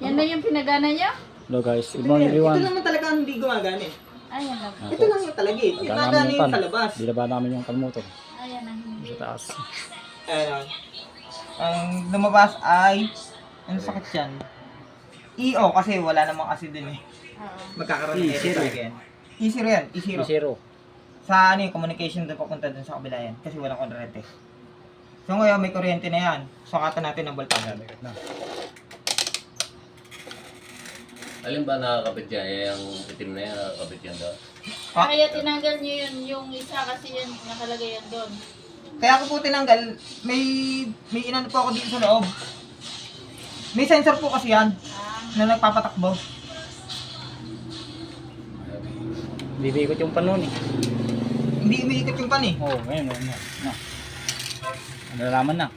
Yan na yung pinagana niya? Hello guys, good Ito, morning ito everyone. naman talaga ang hindi gumagana eh. Ayan na. Ito lang yung talaga eh. Gumagana yung sa labas. Dilaba namin yung kalmotor Ayan na. Hindi. sa taas. Ayan. Ang lumabas ay, ano sakit yan? EO kasi wala namang acid din eh. Oo. Magkakaroon ng E0. error again. E0 yan, E0. Zero. Sa ano yung communication doon papunta doon sa kabila yan. Kasi walang kuryente. So ngayon may kuryente na yan. Sukatan natin ng voltage. Na. Alin ba nakakabit yan? Yung itim na yan, nakakabit yan daw. Ah. Kaya tinanggal niyo yun, yung isa kasi yan, nakalagay yan doon. Kaya ako po tinanggal, may inano po ako dito sa loob. May sensor po kasi yan Ah, na nagpapatakbo. Bibigot yung panon eh. Hindi umiikot yung pan eh. Oo, ngayon. Na. Nalalaman na.